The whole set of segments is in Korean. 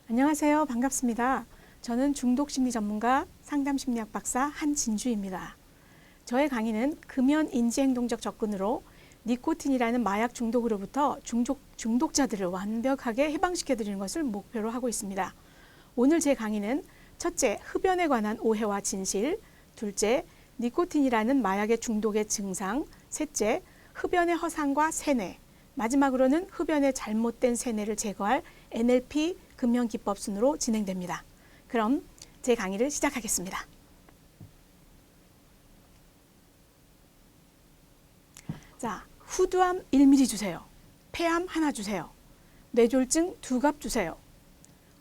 안녕하세요. 반갑습니다. 저는 중독심리 전문가 상담심리학 박사 한진주입니다. 저의 강의는 금연 인지행동적 접근으로 니코틴이라는 마약 중독으로부터 중독자들을 완벽하게 해방시켜드리는 것을 목표로 하고 있습니다. 오늘 제 강의는 첫째, 흡연에 관한 오해와 진실, 둘째, 니코틴이라는 마약의 중독의 증상, 셋째, 흡연의 허상과 세뇌, 마지막으로는 흡연의 잘못된 세뇌를 제거할 NLP 금연 기법 순으로 진행됩니다. 그럼 제 강의를 시작하겠습니다. 자, 후두암 1ml 주세요. 폐암 하나 주세요. 뇌졸중 2갑 주세요.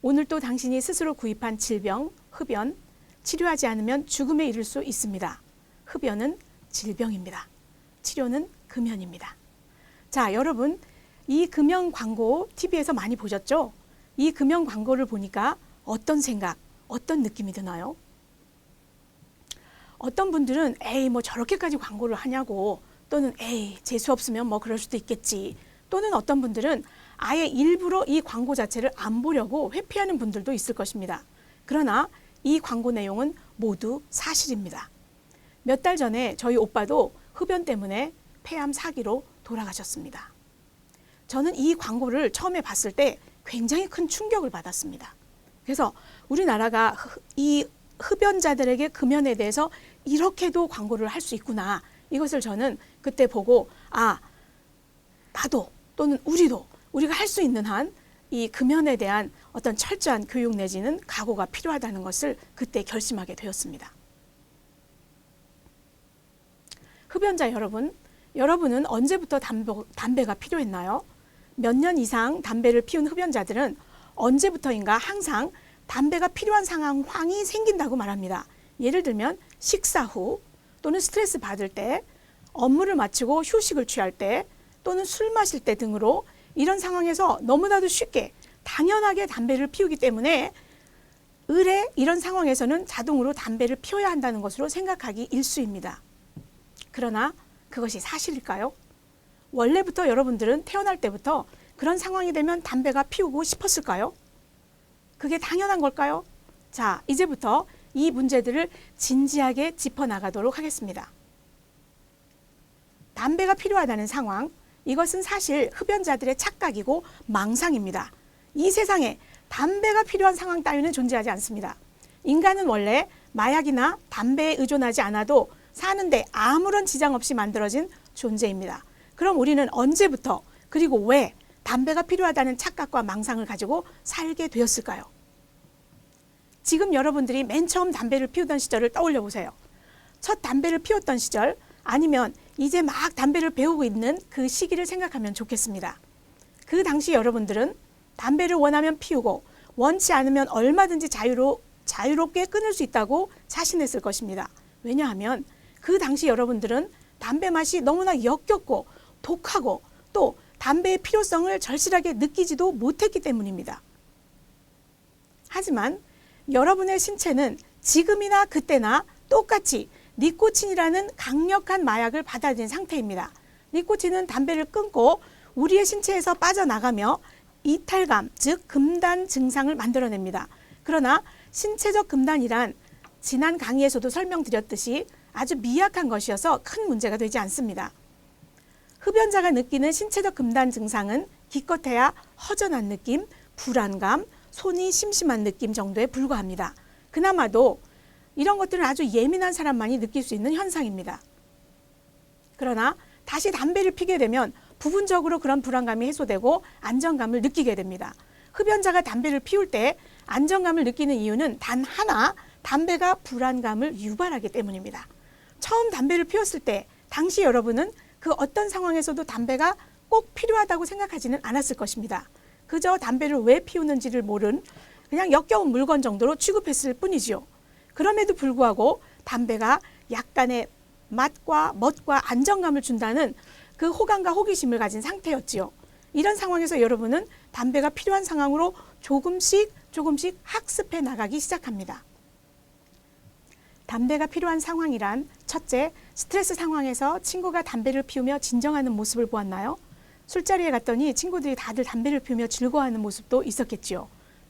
오늘 또 당신이 스스로 구입한 질병, 흡연, 치료하지 않으면 죽음에 이를 수 있습니다. 흡연은 질병입니다. 치료는 금연입니다. 자, 여러분, 이 금연 광고 TV에서 많이 보셨죠? 이 금연 광고를 보니까 어떤 생각, 어떤 느낌이 드나요? 어떤 분들은 에이 뭐 저렇게까지 광고를 하냐고, 또는 에이 재수 없으면 뭐 그럴 수도 있겠지, 또는 어떤 분들은 아예 일부러 이 광고 자체를 안 보려고 회피하는 분들도 있을 것입니다. 그러나 이 광고 내용은 모두 사실입니다. 몇 달 전에 저희 오빠도 흡연 때문에 폐암 4기로 돌아가셨습니다. 저는 이 광고를 처음에 봤을 때 굉장히 큰 충격을 받았습니다. 그래서 우리나라가 이 흡연자들에게 금연에 대해서 이렇게도 광고를 할 수 있구나. 이것을 저는 그때 보고 나도 또는 우리가 할 수 있는 한 이 금연에 대한 어떤 철저한 교육 내지는 각오가 필요하다는 것을 그때 결심하게 되었습니다. 흡연자 여러분은 언제부터 담배가 필요했나요? 몇 년 이상 담배를 피운 흡연자들은 언제부터인가 항상 담배가 필요한 상황이 생긴다고 말합니다. 예를 들면 식사 후 또는 스트레스 받을 때, 업무를 마치고 휴식을 취할 때 또는 술 마실 때 등으로 이런 상황에서 너무나도 쉽게 당연하게 담배를 피우기 때문에 의례 이런 상황에서는 자동으로 담배를 피워야 한다는 것으로 생각하기 일쑤입니다. 그러나 그것이 사실일까요? 원래부터 여러분들은 태어날 때부터 그런 상황이 되면 담배가 피우고 싶었을까요? 그게 당연한 걸까요? 자, 이제부터 이 문제들을 진지하게 짚어나가도록 하겠습니다. 담배가 필요하다는 상황, 이것은 사실 흡연자들의 착각이고 망상입니다. 이 세상에 담배가 필요한 상황 따위는 존재하지 않습니다. 인간은 원래 마약이나 담배에 의존하지 않아도 사는데 아무런 지장 없이 만들어진 존재입니다. 그럼 우리는 언제부터 그리고 왜 담배가 필요하다는 착각과 망상을 가지고 살게 되었을까요? 지금 여러분들이 맨 처음 담배를 피우던 시절을 떠올려 보세요. 첫 담배를 피웠던 시절, 아니면 이제 막 담배를 배우고 있는 그 시기를 생각하면 좋겠습니다. 그 당시 여러분들은 담배를 원하면 피우고 원치 않으면 얼마든지 자유롭게 끊을 수 있다고 자신했을 것입니다. 왜냐하면 그 당시 여러분들은 담배 맛이 너무나 역겹고 독하고 또 담배의 필요성을 절실하게 느끼지도 못했기 때문입니다. 하지만 여러분의 신체는 지금이나 그때나 똑같이 니코틴이라는 강력한 마약을 받아들인 상태입니다. 니코틴은 담배를 끊고 우리의 신체에서 빠져나가며 이탈감, 즉 금단 증상을 만들어냅니다. 그러나 신체적 금단이란 지난 강의에서도 설명드렸듯이 아주 미약한 것이어서 큰 문제가 되지 않습니다. 흡연자가 느끼는 신체적 금단 증상은 기껏해야 허전한 느낌, 불안감, 손이 심심한 느낌 정도에 불과합니다. 그나마도 이런 것들은 아주 예민한 사람만이 느낄 수 있는 현상입니다. 그러나 다시 담배를 피게 되면 부분적으로 그런 불안감이 해소되고 안정감을 느끼게 됩니다. 흡연자가 담배를 피울 때 안정감을 느끼는 이유는 단 하나, 담배가 불안감을 유발하기 때문입니다. 처음 담배를 피웠을 때 당시 여러분은 그 어떤 상황에서도 담배가 꼭 필요하다고 생각하지는 않았을 것입니다. 그저 담배를 왜 피우는지를 모른 그냥 역겨운 물건 정도로 취급했을 뿐이지요. 그럼에도 불구하고 담배가 약간의 맛과 멋과 안정감을 준다는 그 호감과 호기심을 가진 상태였지요. 이런 상황에서 여러분은 담배가 필요한 상황으로 조금씩 학습해 나가기 시작합니다. 담배가 필요한 상황이란 첫째, 스트레스 상황에서 친구가 담배를 피우며 진정하는 모습을 보았나요? 술자리에 갔더니 친구들이 다들 담배를 피우며 즐거워하는 모습도 있었겠지요.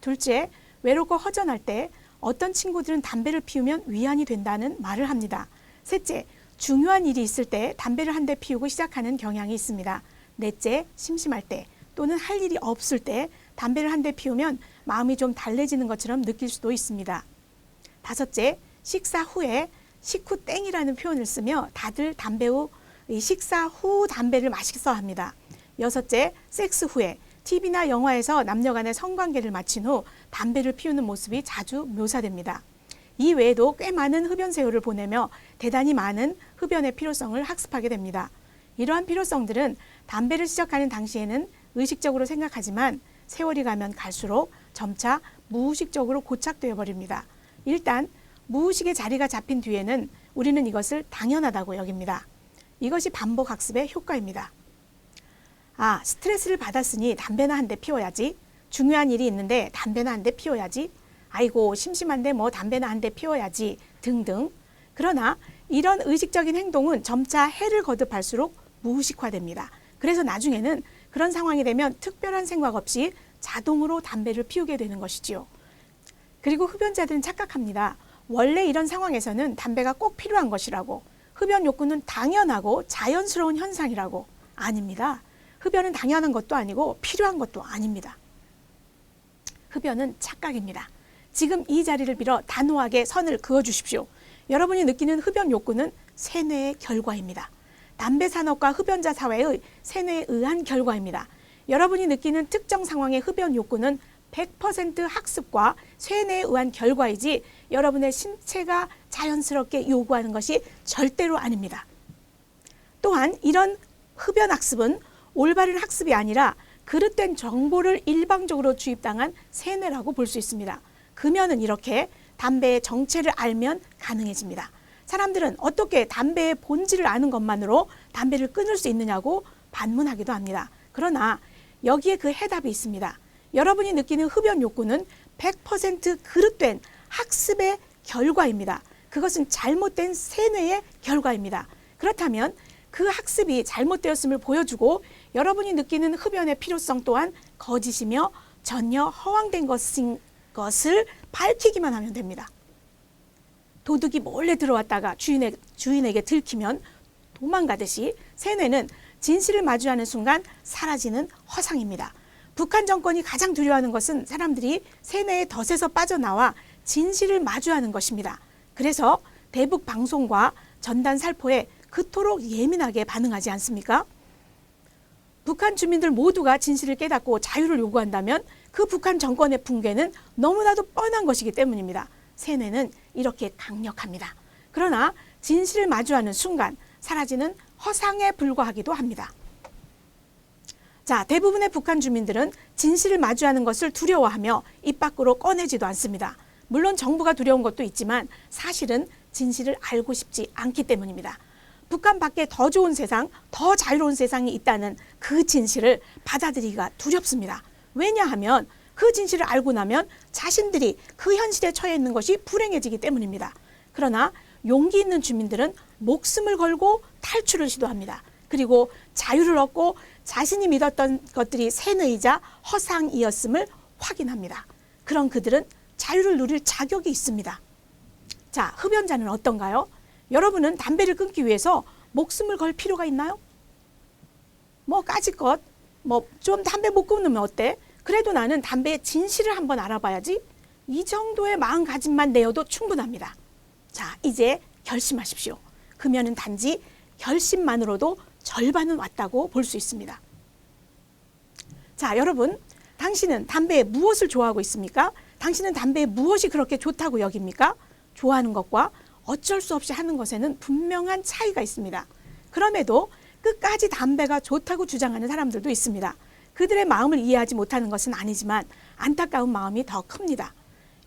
둘째, 외롭고 허전할 때 어떤 친구들은 담배를 피우면 위안이 된다는 말을 합니다. 셋째, 중요한 일이 있을 때 담배를 한 대 피우고 시작하는 경향이 있습니다. 넷째, 심심할 때 또는 할 일이 없을 때 담배를 한 대 피우면 마음이 좀 달래지는 것처럼 느낄 수도 있습니다. 다섯째, 식사 후에 식후 땡이라는 표현을 쓰며 다들 식사 후 담배를 마시겠어 합니다. 여섯째, 섹스 후에 TV나 영화에서 남녀 간의 성관계를 마친 후 담배를 피우는 모습이 자주 묘사됩니다. 이 외에도 꽤 많은 흡연 세월을 보내며 대단히 많은 흡연의 필요성을 학습하게 됩니다. 이러한 필요성들은 담배를 시작하는 당시에는 의식적으로 생각하지만 세월이 가면 갈수록 점차 무의식적으로 고착되어 버립니다. 일단 무의식의 자리가 잡힌 뒤에는 우리는 이것을 당연하다고 여깁니다. 이것이 반복 학습의 효과입니다. 아, 스트레스를 받았으니 담배나 한 대 피워야지. 중요한 일이 있는데 담배나 한 대 피워야지. 아이고, 심심한데 뭐 담배나 한 대 피워야지. 등등. 그러나 이런 의식적인 행동은 점차 해를 거듭할수록 무의식화됩니다. 그래서 나중에는 그런 상황이 되면 특별한 생각 없이 자동으로 담배를 피우게 되는 것이지요. 그리고 흡연자들은 착각합니다. 원래 이런 상황에서는 담배가 꼭 필요한 것이라고. 흡연 욕구는 당연하고 자연스러운 현상이라고. 아닙니다. 흡연은 당연한 것도 아니고 필요한 것도 아닙니다. 흡연은 착각입니다. 지금 이 자리를 빌어 단호하게 선을 그어주십시오. 여러분이 느끼는 흡연 욕구는 세뇌의 결과입니다. 담배 산업과 흡연자 사회의 세뇌에 의한 결과입니다. 여러분이 느끼는 특정 상황의 흡연 욕구는 100% 학습과 세뇌에 의한 결과이지 여러분의 신체가 자연스럽게 요구하는 것이 절대로 아닙니다. 또한 이런 흡연 학습은 올바른 학습이 아니라 그릇된 정보를 일방적으로 주입당한 세뇌라고 볼 수 있습니다. 금연은 이렇게 담배의 정체를 알면 가능해집니다. 사람들은 어떻게 담배의 본질을 아는 것만으로 담배를 끊을 수 있느냐고 반문하기도 합니다. 그러나 여기에 그 해답이 있습니다. 여러분이 느끼는 흡연 욕구는 100% 그릇된 학습의 결과입니다. 그것은 잘못된 세뇌의 결과입니다. 그렇다면 그 학습이 잘못되었음을 보여주고 여러분이 느끼는 흡연의 필요성 또한 거짓이며 전혀 허황된 것을 밝히기만 하면 됩니다. 도둑이 몰래 들어왔다가 주인에게 들키면 도망가듯이 세뇌는 진실을 마주하는 순간 사라지는 허상입니다. 북한 정권이 가장 두려워하는 것은 사람들이 세뇌의 덫에서 빠져나와 진실을 마주하는 것입니다. 그래서 대북 방송과 전단 살포에 그토록 예민하게 반응하지 않습니까? 북한 주민들 모두가 진실을 깨닫고 자유를 요구한다면 그 북한 정권의 붕괴는 너무나도 뻔한 것이기 때문입니다. 세뇌는 이렇게 강력합니다. 그러나 진실을 마주하는 순간 사라지는 허상에 불과하기도 합니다. 자, 대부분의 북한 주민들은 진실을 마주하는 것을 두려워하며 입 밖으로 꺼내지도 않습니다. 물론 정부가 두려운 것도 있지만 사실은 진실을 알고 싶지 않기 때문입니다. 북한 밖에 더 좋은 세상, 더 자유로운 세상이 있다는 그 진실을 받아들이기가 두렵습니다. 왜냐하면 그 진실을 알고 나면 자신들이 그 현실에 처해 있는 것이 불행해지기 때문입니다. 그러나 용기 있는 주민들은 목숨을 걸고 탈출을 시도합니다. 그리고 자유를 얻고 자신이 믿었던 것들이 세뇌이자 허상이었음을 확인합니다. 그런 그들은 자유를 누릴 자격이 있습니다. 자, 흡연자는 어떤가요? 여러분은 담배를 끊기 위해서 목숨을 걸 필요가 있나요? 뭐 까짓것, 좀 담배 못 끊으면 어때? 그래도 나는 담배의 진실을 한번 알아봐야지. 이 정도의 마음가짐만 내어도 충분합니다. 자, 이제 결심하십시오. 금연은 단지 결심만으로도 절반은 왔다고 볼 수 있습니다. 자, 여러분, 당신은 담배에 무엇을 좋아하고 있습니까? 당신은 담배에 무엇이 그렇게 좋다고 여깁니까? 좋아하는 것과 어쩔 수 없이 하는 것에는 분명한 차이가 있습니다. 그럼에도 끝까지 담배가 좋다고 주장하는 사람들도 있습니다. 그들의 마음을 이해하지 못하는 것은 아니지만 안타까운 마음이 더 큽니다.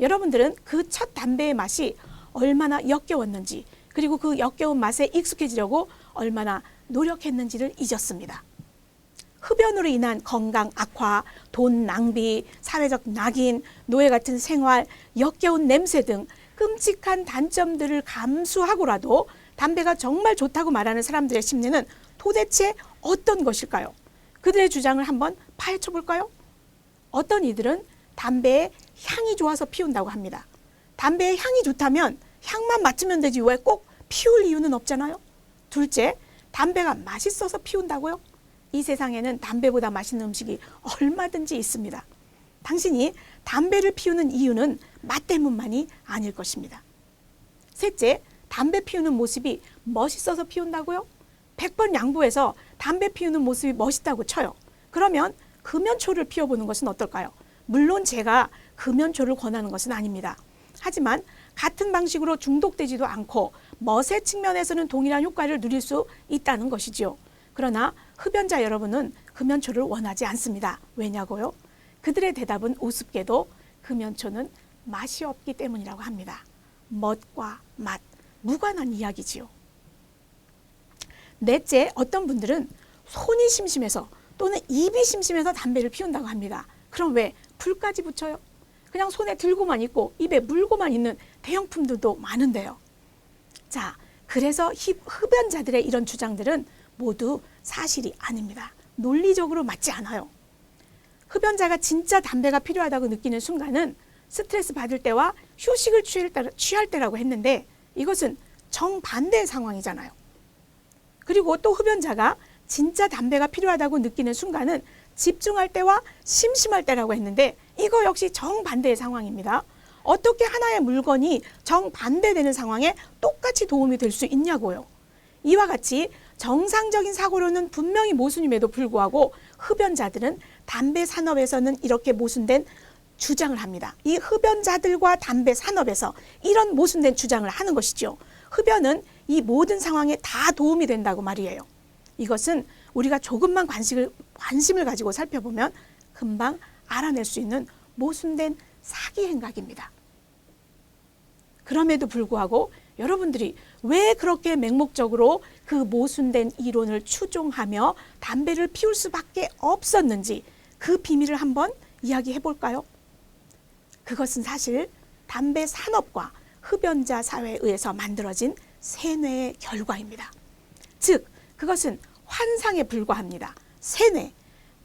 여러분들은 그 첫 담배의 맛이 얼마나 역겨웠는지, 그리고 그 역겨운 맛에 익숙해지려고 얼마나 노력했는지를 잊었습니다. 흡연으로 인한 건강 악화, 돈 낭비, 사회적 낙인, 노예 같은 생활, 역겨운 냄새 등 끔찍한 단점들을 감수하고라도 담배가 정말 좋다고 말하는 사람들의 심리는 도대체 어떤 것일까요? 그들의 주장을 한번 파헤쳐 볼까요? 어떤 이들은 담배에 향이 좋아서 피운다고 합니다. 담배의 향이 좋다면 향만 맡으면 되지 왜 꼭 피울 이유는 없잖아요. 둘째, 담배가 맛있어서 피운다고요? 이 세상에는 담배보다 맛있는 음식이 얼마든지 있습니다. 당신이 담배를 피우는 이유는 맛 때문만이 아닐 것입니다. 셋째, 담배 피우는 모습이 멋있어서 피운다고요? 100번 양보해서 담배 피우는 모습이 멋있다고 쳐요. 그러면 금연초를 피워보는 것은 어떨까요? 물론 제가 금연초를 권하는 것은 아닙니다. 하지만 같은 방식으로 중독되지도 않고 멋의 측면에서는 동일한 효과를 누릴 수 있다는 것이지요. 그러나 흡연자 여러분은 금연초를 원하지 않습니다. 왜냐고요? 그들의 대답은 우습게도 금연초는 맛이 없기 때문이라고 합니다. 멋과 맛, 무관한 이야기지요. 넷째, 어떤 분들은 손이 심심해서 또는 입이 심심해서 담배를 피운다고 합니다. 그럼 왜 불까지 붙여요? 그냥 손에 들고만 있고 입에 물고만 있는 대형품들도 많은데요. 자, 그래서 흡연자들의 이런 주장들은 모두 사실이 아닙니다. 논리적으로 맞지 않아요. 흡연자가 진짜 담배가 필요하다고 느끼는 순간은 스트레스 받을 때와 휴식을 취할 때라고 했는데 이것은 정반대의 상황이잖아요. 그리고 또 흡연자가 진짜 담배가 필요하다고 느끼는 순간은 집중할 때와 심심할 때라고 했는데 이거 역시 정반대의 상황입니다. 어떻게 하나의 물건이 정반대되는 상황에 똑같이 도움이 될 수 있냐고요. 이와 같이 정상적인 사고로는 분명히 모순임에도 불구하고 흡연자들은 담배 산업에서는 이렇게 모순된 주장을 합니다. 이 흡연자들과 담배 산업에서 이런 모순된 주장을 하는 것이죠. 흡연은 이 모든 상황에 다 도움이 된다고 말이에요. 이것은 우리가 조금만 관심을 가지고 살펴보면 금방 알아낼 수 있는 모순된 사기 행각입니다. 그럼에도 불구하고 여러분들이 왜 그렇게 맹목적으로 그 모순된 이론을 추종하며 담배를 피울 수밖에 없었는지 그 비밀을 한번 이야기해 볼까요? 그것은 사실 담배 산업과 흡연자 사회에 의해서 만들어진 세뇌의 결과입니다. 즉, 그것은 환상에 불과합니다. 세뇌,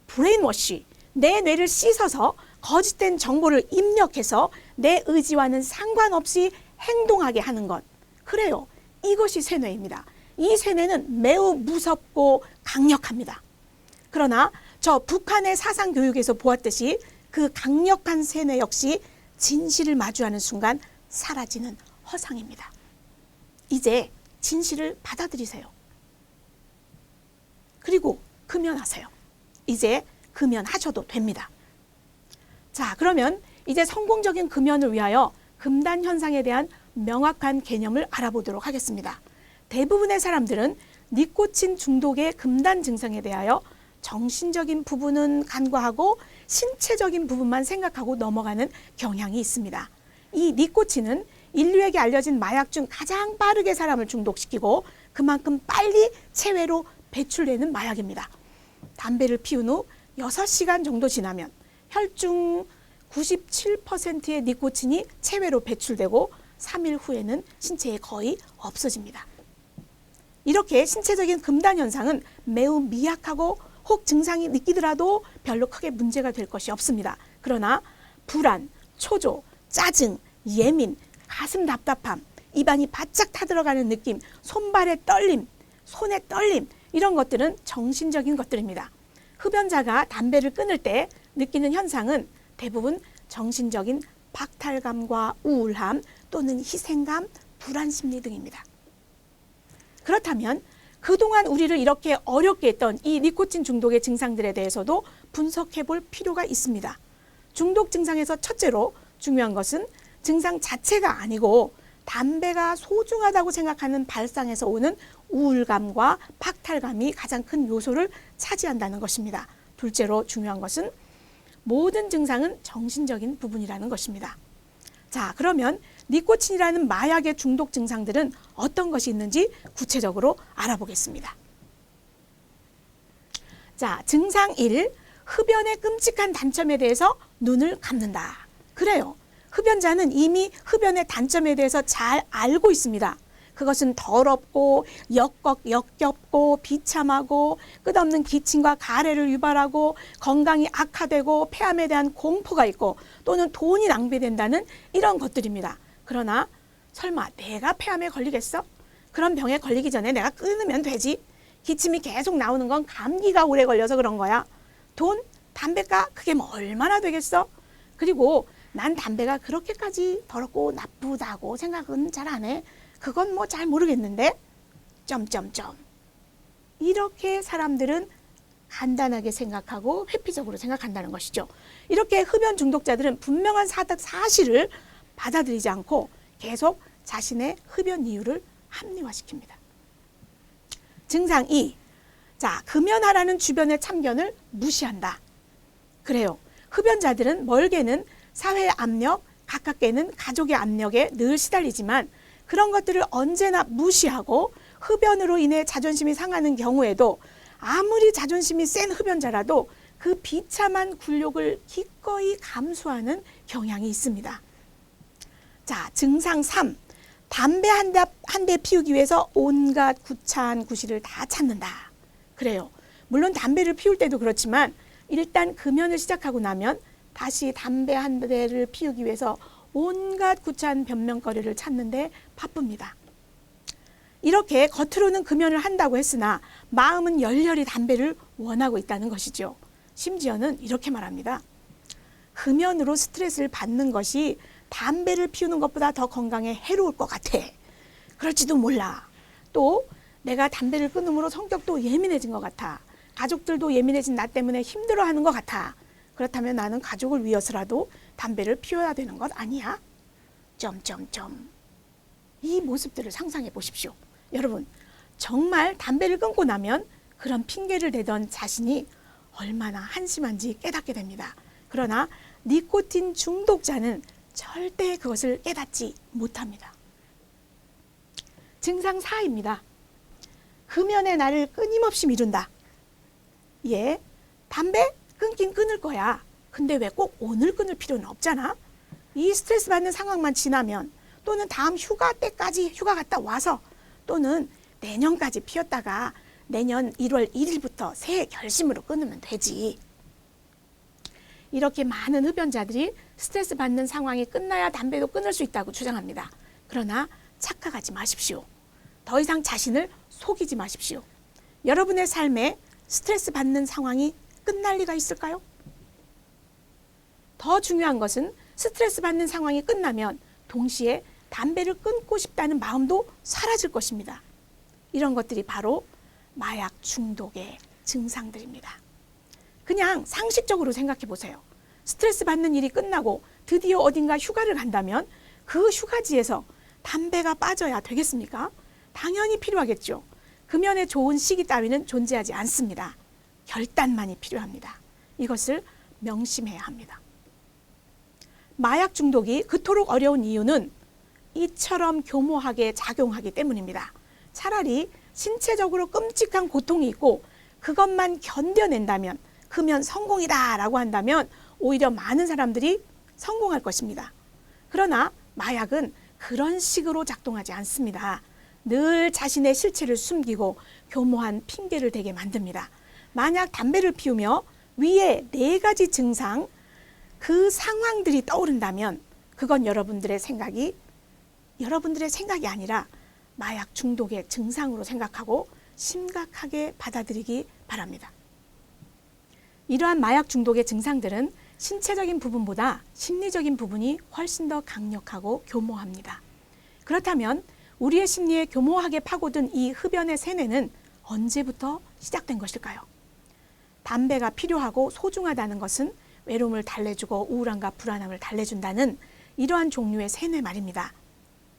브레인워시, 내 뇌를 씻어서 거짓된 정보를 입력해서 내 의지와는 상관없이 행동하게 하는 것. 그래요. 이것이 세뇌입니다. 이 세뇌는 매우 무섭고 강력합니다. 그러나 저 북한의 사상교육에서 보았듯이 그 강력한 세뇌 역시 진실을 마주하는 순간 사라지는 허상입니다. 이제 진실을 받아들이세요. 그리고 금연하세요. 이제 금연하셔도 됩니다. 자, 그러면 이제 성공적인 금연을 위하여 금단 현상에 대한 명확한 개념을 알아보도록 하겠습니다. 대부분의 사람들은 니코틴 중독의 금단 증상에 대하여 정신적인 부분은 간과하고 신체적인 부분만 생각하고 넘어가는 경향이 있습니다. 이 니코틴은 인류에게 알려진 마약 중 가장 빠르게 사람을 중독시키고 그만큼 빨리 체외로 배출되는 마약입니다. 담배를 피운 후 6시간 정도 지나면 혈중 97%의 니코틴이 체외로 배출되고 3일 후에는 신체에 거의 없어집니다. 이렇게 신체적인 금단 현상은 매우 미약하고 혹 증상이 느끼더라도 별로 크게 문제가 될 것이 없습니다. 그러나 불안, 초조, 짜증, 예민, 가슴 답답함, 입안이 바짝 타들어가는 느낌, 손발의 떨림, 손의 떨림, 이런 것들은 정신적인 것들입니다. 흡연자가 담배를 끊을 때 느끼는 현상은 대부분 정신적인 박탈감과 우울함 또는 희생감, 불안 심리 등입니다. 그렇다면 그동안 우리를 이렇게 어렵게 했던 이 니코틴 중독의 증상들에 대해서도 분석해 볼 필요가 있습니다. 중독 증상에서 첫째로 중요한 것은 증상 자체가 아니고 담배가 소중하다고 생각하는 발상에서 오는 우울감과 박탈감이 가장 큰 요소를 차지한다는 것입니다. 둘째로 중요한 것은 모든 증상은 정신적인 부분이라는 것입니다. 자, 그러면 니코틴이라는 마약의 중독 증상들은 어떤 것이 있는지 구체적으로 알아보겠습니다. 자, 증상 1, 흡연의 끔찍한 단점에 대해서 눈을 감는다. 그래요. 흡연자는 이미 흡연의 단점에 대해서 잘 알고 있습니다. 그것은 더럽고 역겹고 비참하고 끝없는 기침과 가래를 유발하고 건강이 악화되고 폐암에 대한 공포가 있고 또는 돈이 낭비된다는 이런 것들입니다. 그러나 설마 내가 폐암에 걸리겠어? 그런 병에 걸리기 전에 내가 끊으면 되지. 기침이 계속 나오는 건 감기가 오래 걸려서 그런 거야. 돈, 담배가 그게 뭐 얼마나 되겠어? 그리고 난 담배가 그렇게까지 더럽고 나쁘다고 생각은 잘 안 해. 그건 뭐 잘 모르겠는데. 점점점. 이렇게 사람들은 간단하게 생각하고 회피적으로 생각한다는 것이죠. 이렇게 흡연 중독자들은 분명한 사실을 받아들이지 않고 계속 자신의 흡연 이유를 합리화시킵니다. 증상 2. 자, 금연하라는 주변의 참견을 무시한다. 그래요. 흡연자들은 멀게는 사회의 압력, 가깝게는 가족의 압력에 늘 시달리지만 그런 것들을 언제나 무시하고 흡연으로 인해 자존심이 상하는 경우에도 아무리 자존심이 센 흡연자라도 그 비참한 굴욕을 기꺼이 감수하는 경향이 있습니다. 자, 증상 3. 담배 한 대 피우기 위해서 온갖 구차한 구실을 다 찾는다. 그래요. 물론 담배를 피울 때도 그렇지만 일단 금연을 시작하고 나면 다시 담배 한 대를 피우기 위해서 온갖 구차한 변명거리를 찾는데 바쁩니다. 이렇게 겉으로는 금연을 한다고 했으나 마음은 열렬히 담배를 원하고 있다는 것이죠. 심지어는 이렇게 말합니다. 금연으로 스트레스를 받는 것이 담배를 피우는 것보다 더 건강에 해로울 것 같아. 그럴지도 몰라. 또 내가 담배를 끊음으로 성격도 예민해진 것 같아. 가족들도 예민해진 나 때문에 힘들어하는 것 같아. 그렇다면 나는 가족을 위해서라도 담배를 피워야 되는 것 아니야? 점점점. 이 모습들을 상상해 보십시오. 여러분, 정말 담배를 끊고 나면 그런 핑계를 대던 자신이 얼마나 한심한지 깨닫게 됩니다. 그러나 니코틴 중독자는 절대 그것을 깨닫지 못합니다. 증상 4입니다. 금연의 날을 끊임없이 미룬다. 예, 담배 끊긴 끊을 거야. 근데 왜 꼭 오늘 끊을 필요는 없잖아. 이 스트레스 받는 상황만 지나면 또는 다음 휴가 때까지 휴가 갔다 와서 또는 내년까지 피웠다가 내년 1월 1일부터 새 결심으로 끊으면 되지. 이렇게 많은 흡연자들이 스트레스 받는 상황이 끝나야 담배도 끊을 수 있다고 주장합니다. 그러나 착각하지 마십시오. 더 이상 자신을 속이지 마십시오. 여러분의 삶에 스트레스 받는 상황이 끝날 리가 있을까요? 더 중요한 것은 스트레스 받는 상황이 끝나면 동시에 담배를 끊고 싶다는 마음도 사라질 것입니다. 이런 것들이 바로 마약 중독의 증상들입니다. 그냥 상식적으로 생각해 보세요. 스트레스 받는 일이 끝나고 드디어 어딘가 휴가를 간다면 그 휴가지에서 담배가 빠져야 되겠습니까? 당연히 필요하겠죠. 금연의 좋은 시기 따위는 존재하지 않습니다. 결단만이 필요합니다. 이것을 명심해야 합니다. 마약 중독이 그토록 어려운 이유는 이처럼 교모하게 작용하기 때문입니다. 차라리 신체적으로 끔찍한 고통이 있고 그것만 견뎌낸다면 금연 성공이다 라고 한다면 오히려 많은 사람들이 성공할 것입니다. 그러나 마약은 그런 식으로 작동하지 않습니다. 늘 자신의 실체를 숨기고 교모한 핑계를 대게 만듭니다. 만약 담배를 피우며 위에 4가지 증상, 그 상황들이 떠오른다면 그건 여러분들의 생각이 아니라 마약 중독의 증상으로 생각하고 심각하게 받아들이기 바랍니다. 이러한 마약 중독의 증상들은 신체적인 부분보다 심리적인 부분이 훨씬 더 강력하고 교모합니다. 그렇다면 우리의 심리에 교모하게 파고든 이 흡연의 세뇌는 언제부터 시작된 것일까요? 담배가 필요하고 소중하다는 것은 외로움을 달래주고 우울함과 불안함을 달래준다는 이러한 종류의 세뇌 말입니다.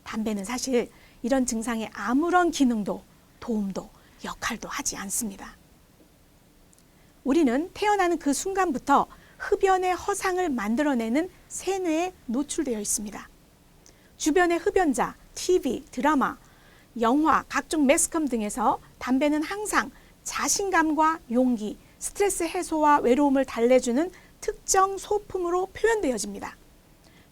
담배는 사실 이런 증상에 아무런 기능도 도움도 역할도 하지 않습니다. 우리는 태어나는 그 순간부터 흡연의 허상을 만들어내는 세뇌에 노출되어 있습니다. 주변의 흡연자, TV, 드라마, 영화, 각종 매스컴 등에서 담배는 항상 자신감과 용기, 스트레스 해소와 외로움을 달래주는 특정 소품으로 표현되어집니다.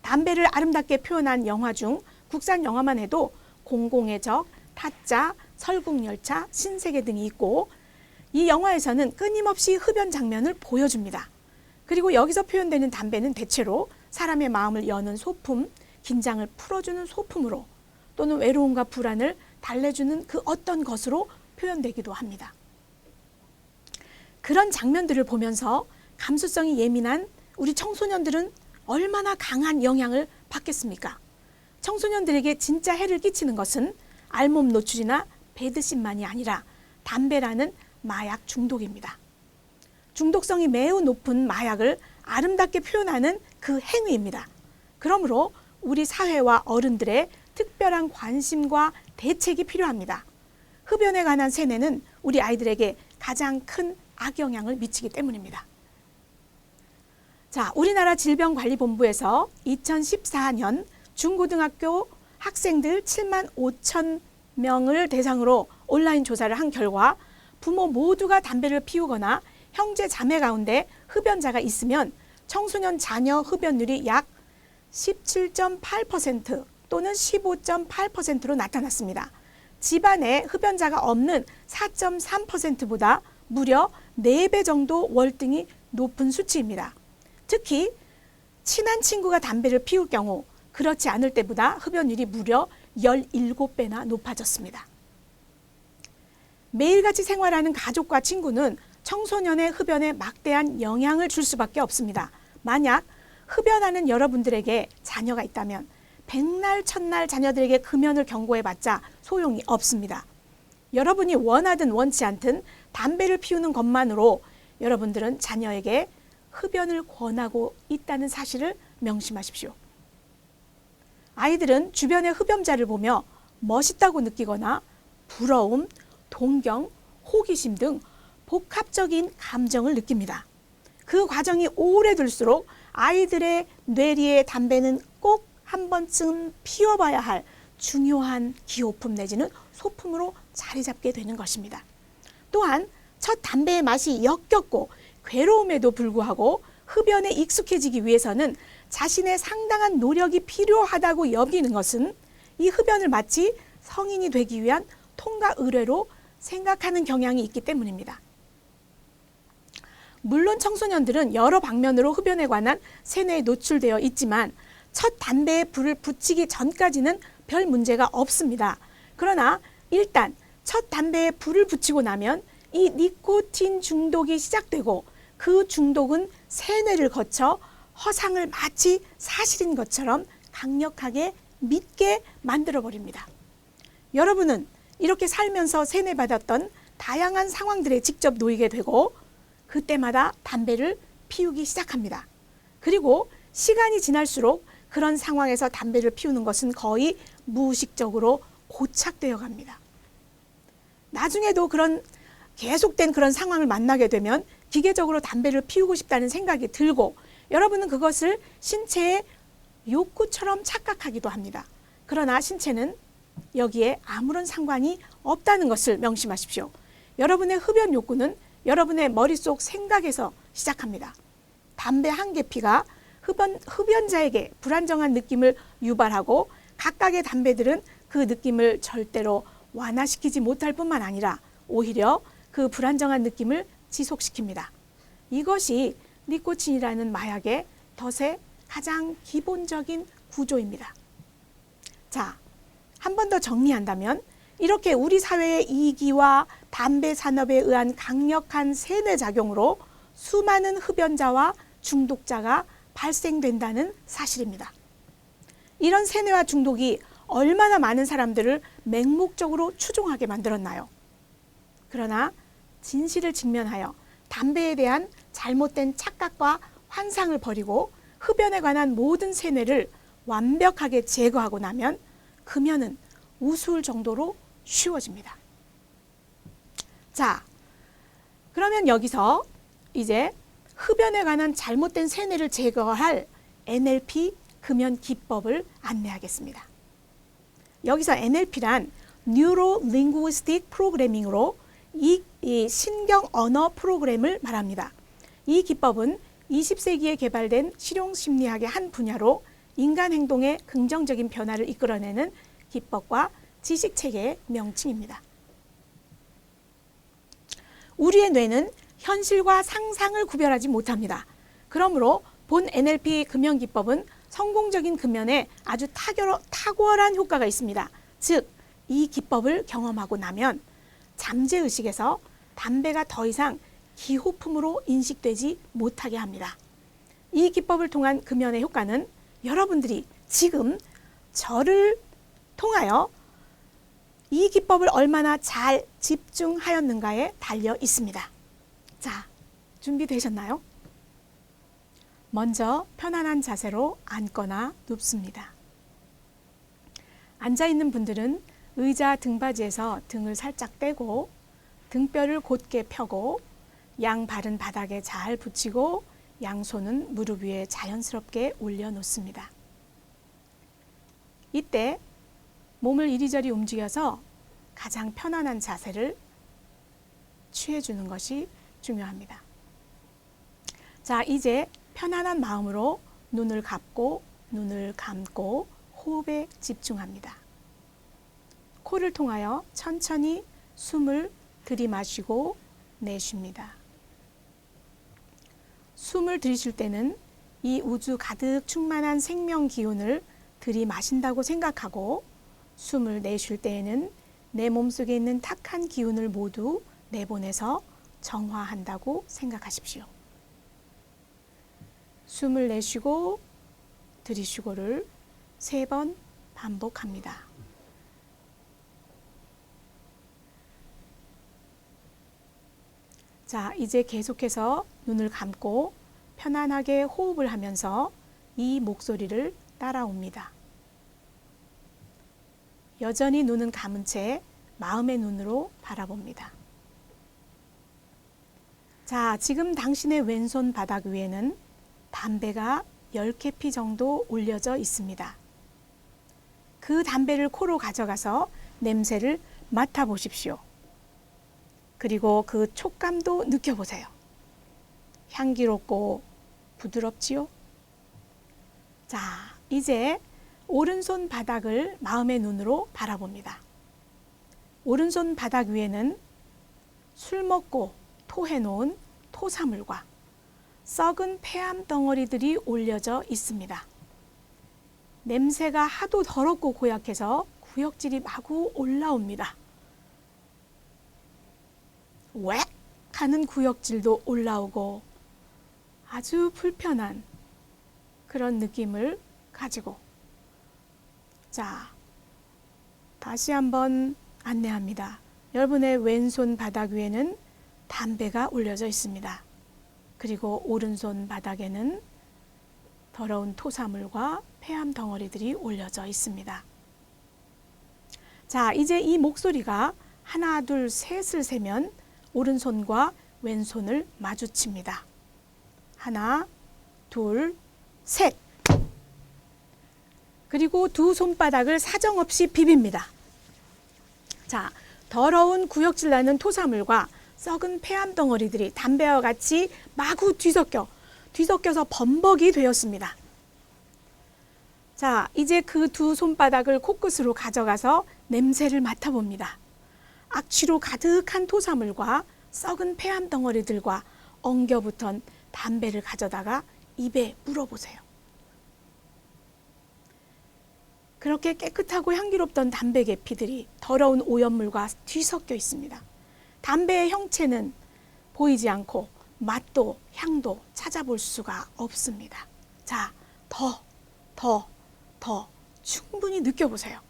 담배를 아름답게 표현한 영화 중 국산 영화만 해도 공공의 적, 타짜, 설국열차, 신세계 등이 있고 이 영화에서는 끊임없이 흡연 장면을 보여줍니다. 그리고 여기서 표현되는 담배는 대체로 사람의 마음을 여는 소품, 긴장을 풀어주는 소품으로 또는 외로움과 불안을 달래주는 그 어떤 것으로 표현되기도 합니다. 그런 장면들을 보면서 감수성이 예민한 우리 청소년들은 얼마나 강한 영향을 받겠습니까? 청소년들에게 진짜 해를 끼치는 것은 알몸 노출이나 배드신만이 아니라 담배라는 마약 중독입니다. 중독성이 매우 높은 마약을 아름답게 표현하는 그 행위입니다. 그러므로 우리 사회와 어른들의 특별한 관심과 대책이 필요합니다. 흡연에 관한 세뇌는 우리 아이들에게 가장 큰 악영향을 미치기 때문입니다. 자, 우리나라 질병관리본부에서 2014년 중고등학교 학생들 7만 5천 명을 대상으로 온라인 조사를 한 결과 부모 모두가 담배를 피우거나 형제 자매 가운데 흡연자가 있으면 청소년 자녀 흡연율이 약 17.8% 또는 15.8%로 나타났습니다. 집안에 흡연자가 없는 4.3%보다 무려 4배 정도 월등히 높은 수치입니다. 특히 친한 친구가 담배를 피울 경우 그렇지 않을 때보다 흡연율이 무려 17배나 높아졌습니다. 매일같이 생활하는 가족과 친구는 청소년의 흡연에 막대한 영향을 줄 수밖에 없습니다. 만약 흡연하는 여러분들에게 자녀가 있다면 백날 첫날 자녀들에게 금연을 경고해봤자 소용이 없습니다. 여러분이 원하든 원치 않든 담배를 피우는 것만으로 여러분들은 자녀에게 흡연을 권하고 있다는 사실을 명심하십시오. 아이들은 주변의 흡연자를 보며 멋있다고 느끼거나 부러움, 동경, 호기심 등 복합적인 감정을 느낍니다. 그 과정이 오래 둘수록 아이들의 뇌리에 담배는 꼭 한 번쯤 피워봐야 할 중요한 기호품 내지는 소품으로 자리 잡게 되는 것입니다. 또한 첫 담배의 맛이 역겹고 괴로움에도 불구하고 흡연에 익숙해지기 위해서는 자신의 상당한 노력이 필요하다고 여기는 것은 이 흡연을 마치 성인이 되기 위한 통과 의뢰로 생각하는 경향이 있기 때문입니다. 물론 청소년들은 여러 방면으로 흡연에 관한 세뇌에 노출되어 있지만 첫 담배에 불을 붙이기 전까지는 별 문제가 없습니다. 그러나 일단 첫 담배에 불을 붙이고 나면 이 니코틴 중독이 시작되고 그 중독은 세뇌를 거쳐 허상을 마치 사실인 것처럼 강력하게 믿게 만들어버립니다. 여러분은 이렇게 살면서 세뇌받았던 다양한 상황들에 직접 놓이게 되고 그때마다 담배를 피우기 시작합니다. 그리고 시간이 지날수록 그런 상황에서 담배를 피우는 것은 거의 무의식적으로 고착되어 갑니다. 나중에도 그런 계속된 그런 상황을 만나게 되면 기계적으로 담배를 피우고 싶다는 생각이 들고 여러분은 그것을 신체의 욕구처럼 착각하기도 합니다. 그러나 신체는 여기에 아무런 상관이 없다는 것을 명심하십시오. 여러분의 흡연 욕구는 여러분의 머릿속 생각에서 시작합니다. 담배 한 개피가 흡연자에게 불안정한 느낌을 유발하고 각각의 담배들은 그 느낌을 절대로 완화시키지 못할 뿐만 아니라 오히려 그 불안정한 느낌을 지속시킵니다. 이것이 니코틴이라는 마약의 덫의 가장 기본적인 구조입니다. 자, 한 번 더 정리한다면 이렇게 우리 사회의 이기와 담배 산업에 의한 강력한 세뇌 작용으로 수많은 흡연자와 중독자가 발생된다는 사실입니다. 이런 세뇌와 중독이 얼마나 많은 사람들을 맹목적으로 추종하게 만들었나요? 그러나 진실을 직면하여 담배에 대한 잘못된 착각과 환상을 버리고 흡연에 관한 모든 세뇌를 완벽하게 제거하고 나면 금연은 우스울 정도로 쉬워집니다. 자, 그러면 여기서 이제 흡연에 관한 잘못된 세뇌를 제거할 NLP 금연 기법을 안내하겠습니다. 여기서 NLP란 Neuro Linguistic Programming으로 이 신경 언어 프로그램을 말합니다. 이 기법은 20세기에 개발된 실용심리학의 한 분야로 인간 행동의 긍정적인 변화를 이끌어내는 기법과 지식체계의 명칭입니다. 우리의 뇌는 현실과 상상을 구별하지 못합니다. 그러므로 본 NLP 금연기법은 성공적인 금연에 아주 탁월한 효과가 있습니다. 즉, 이 기법을 경험하고 나면 잠재의식에서 담배가 더 이상 기호품으로 인식되지 못하게 합니다. 이 기법을 통한 금연의 효과는 여러분들이 지금 저를 통하여 이 기법을 얼마나 잘 집중하였는가에 달려 있습니다. 자, 준비되셨나요? 먼저 편안한 자세로 앉거나 눕습니다. 앉아있는 분들은 의자 등받이에서 등을 살짝 떼고 등뼈를 곧게 펴고 양발은 바닥에 잘 붙이고 양손은 무릎 위에 자연스럽게 올려놓습니다. 이때 몸을 이리저리 움직여서 가장 편안한 자세를 취해주는 것이 중요합니다. 자, 이제 편안한 마음으로 눈을 감고 눈을 감고 호흡에 집중합니다. 코를 통하여 천천히 숨을 들이마시고 내쉽니다. 숨을 들이쉴 때는 이 우주 가득 충만한 생명 기운을 들이마신다고 생각하고, 숨을 내쉴 때에는 내 몸속에 있는 탁한 기운을 모두 내보내서 정화한다고 생각하십시오. 숨을 내쉬고 들이쉬고를 3번 반복합니다. 자, 이제 계속해서 눈을 감고 편안하게 호흡을 하면서 이 목소리를 따라옵니다. 여전히 눈은 감은 채 마음의 눈으로 바라봅니다. 자, 지금 당신의 왼손 바닥 위에는 담배가 10개피 정도 올려져 있습니다. 그 담배를 코로 가져가서 냄새를 맡아보십시오. 그리고 그 촉감도 느껴보세요. 향기롭고 부드럽지요? 자, 이제 오른손 바닥을 마음의 눈으로 바라봅니다. 오른손 바닥 위에는 술 먹고 토해놓은 토사물과 썩은 폐암 덩어리들이 올려져 있습니다. 냄새가 하도 더럽고 고약해서 구역질이 마구 올라옵니다. 웩 하는 구역질도 올라오고 아주 불편한 그런 느낌을 가지고, 자, 다시 한번 안내합니다. 여러분의 왼손 바닥 위에는 담배가 올려져 있습니다. 그리고 오른손 바닥에는 더러운 토사물과 폐암 덩어리들이 올려져 있습니다. 자, 이제 이 목소리가 하나, 둘, 셋을 세면 오른손과 왼손을 마주칩니다. 하나, 둘, 셋. 그리고 두 손바닥을 사정없이 비빕니다. 자, 더러운 구역질 나는 토사물과 썩은 폐암 덩어리들이 담배와 같이 마구 뒤섞여서 범벅이 되었습니다. 자, 이제 그 두 손바닥을 코끝으로 가져가서 냄새를 맡아봅니다. 악취로 가득한 토사물과 썩은 폐암 덩어리들과 엉겨붙은 담배를 가져다가 입에 물어보세요. 그렇게 깨끗하고 향기롭던 담배 계피들이 더러운 오염물과 뒤섞여 있습니다. 담배의 형체는 보이지 않고 맛도 향도 찾아볼 수가 없습니다. 자, 더 충분히 느껴보세요.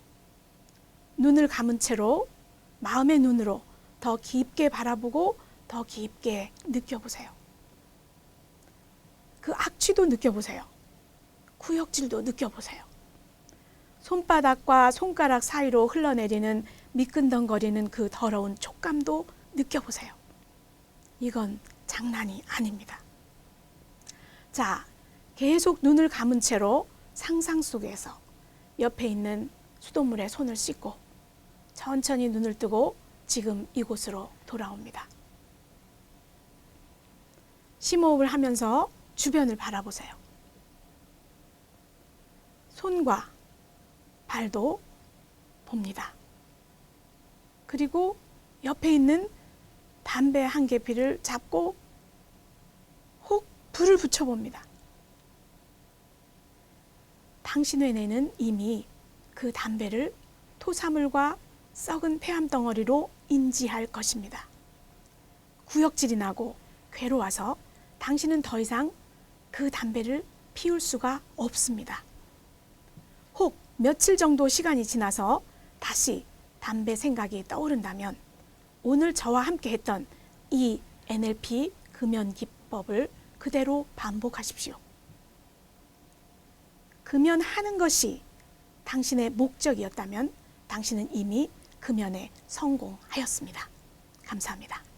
눈을 감은 채로 마음의 눈으로 더 깊게 바라보고 더 깊게 느껴보세요. 그 악취도 느껴보세요. 구역질도 느껴보세요. 손바닥과 손가락 사이로 흘러내리는 미끈덩거리는 그 더러운 촉감도 느껴보세요. 이건 장난이 아닙니다. 자, 계속 눈을 감은 채로 상상 속에서 옆에 있는 수돗물에 손을 씻고 천천히 눈을 뜨고 지금 이곳으로 돌아옵니다. 심호흡을 하면서 주변을 바라보세요. 손과 발도 봅니다. 그리고 옆에 있는 담배 한 개피를 잡고 혹 불을 붙여봅니다. 당신의 뇌는 이미 그 담배를 토사물과 썩은 폐암 덩어리로 인지할 것입니다. 구역질이 나고 괴로워서 당신은 더 이상 그 담배를 피울 수가 없습니다. 혹 며칠 정도 시간이 지나서 다시 담배 생각이 떠오른다면 오늘 저와 함께 했던 이 NLP 금연 기법을 그대로 반복하십시오. 금연하는 것이 당신의 목적이었다면 당신은 이미 금연에 성공하였습니다. 감사합니다.